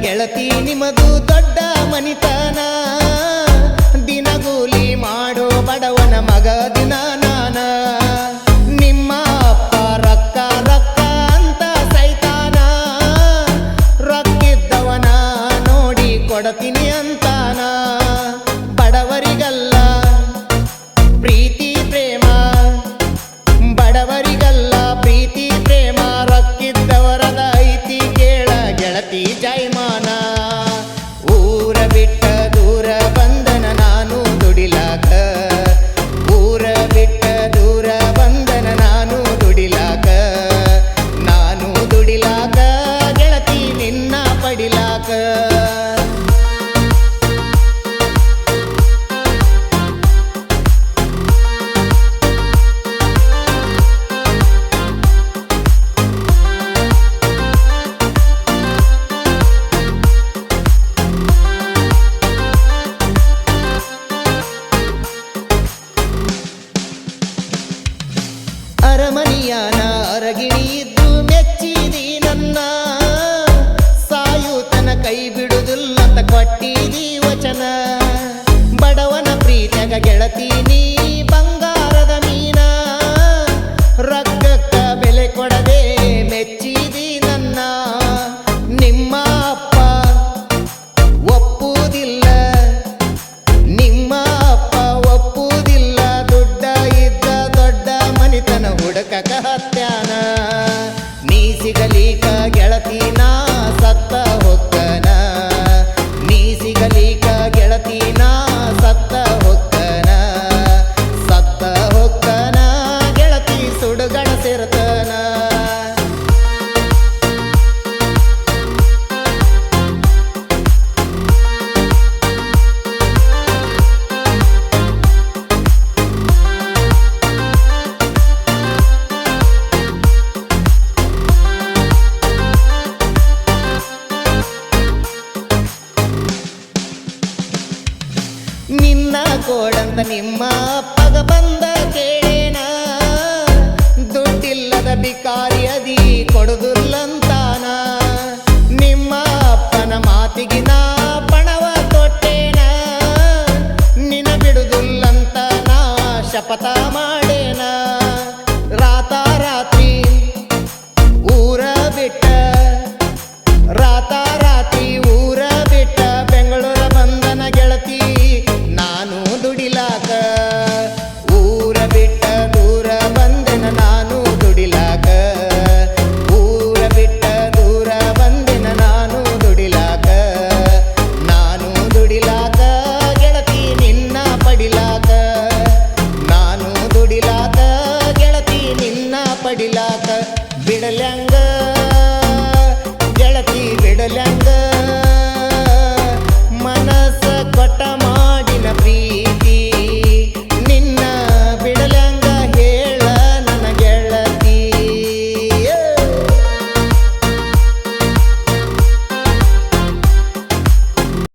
ಗೆಳತಿ ನಿಮದು ದೊಡ್ಡ ಮನಿತನ, ದಿನಗೂಲಿ ಮಾಡೋ ಬಡವನ ಮಗ ದಿನ ನಾನ. ನಿಮ್ಮ ಅಪ್ಪ ರೊಕ್ಕ ರೊಕ್ಕ ಅಂತ ಸೈತಾನ, ರೊಕ್ಕಿದ್ದವನ ನೋಡಿ ಕೊಡತೀನಿ ಅಂತಾನ. ಬಡವರಿಗಲ್ಲ ಪ್ರೀತಿ ಪ್ರೇಮ, ಬಡವರಿಗಲ್ಲ ಪ್ರೀತಿ ಪ್ರೇಮ, ರೊಕ್ಕಿದ್ದವರದ ಐತಿ ಕೇಳ ಗೆಳತಿ ಜೈಮಾನ. ಊರ ಬಿಟ್ಟ ದೂರ ಬಂದನ ನಾನು ದುಡಿಲಾಕ, ಊರ ಬಿಟ್ಟ ದೂರ ಬಂದನ ನಾನು ದುಡಿಲಾಕ, ನಾನು ದುಡಿಲಾಕ ಗೆಳತಿ ನಿನ್ನ ಪಡಿಲಾಕ. ಅರಮನಿಯಾನ ಅರಗಿಣಿ ಇದ್ದು ಮೆಚ್ಚಿದಿ ನನ್ನ, ಸಾಯುತನ ಕೈ ಬಿಡುದಿಲ್ಲಂತ ಕೊಟ್ಟಿದಿ ವಚನ. ಬಡವನ ಪ್ರೀತಿಯಾಗ ಗೆಳತಿ ನೀ ಬಂಗಾರದ ಮೀನ, ರೊಕ್ಕಕ್ಕ ಬೆಲೆ ಕೊಡದೆ ಮೆಚ್ಚಿದಿ ನನ್ನ. ನಿಮ್ಮ ಅಪ್ಪ ಒಪ್ಪುವುದಿಲ್ಲ, ನಿಮ್ಮ ಅಪ್ಪ ಒಪ್ಪುವುದಿಲ್ಲ, ದುಡ್ಡ ಇದ್ದ ದೊಡ್ಡ ಮನಿತನ ಹುಡುಕಕ ಹತ್ಯಾನ. ನೀ ಸಿಗಲಿಕ ಗೆಳತಿ ನಾ ಸತ್ತ ಹೊಕ್ಕನ, ನೀ ಸಿಗಲಿಕ ಗೆಳತಿ ನಾ ಸತ್ತ ಹೊಕ್ಕನ, ಸತ್ತ ಹೊಕ್ಕನ ಗೆಳತಿ ಸುಡುಗಡ ಸೇರ್ತನ. ನಿನ್ನ ಕೋಡಂತ ನಿಮ್ಮ ಅಪ್ಪಗ ಬಂದ ಕೇಳೇನ, ದುಡ್ಡಿಲ್ಲದ ಬಿಕಾರಿ ಅದಿ ಕೊಡುದಿಲ್ಲಂತಾನ. ನಿಮ್ಮ ಅಪ್ಪನ ಮಾತಿಗಿನ ಪಣವ ಕೊಟ್ಟೇನ, ನಿನ ಬಿಡುದಿಲ್ಲಂತ ನಾ ಶಪಥ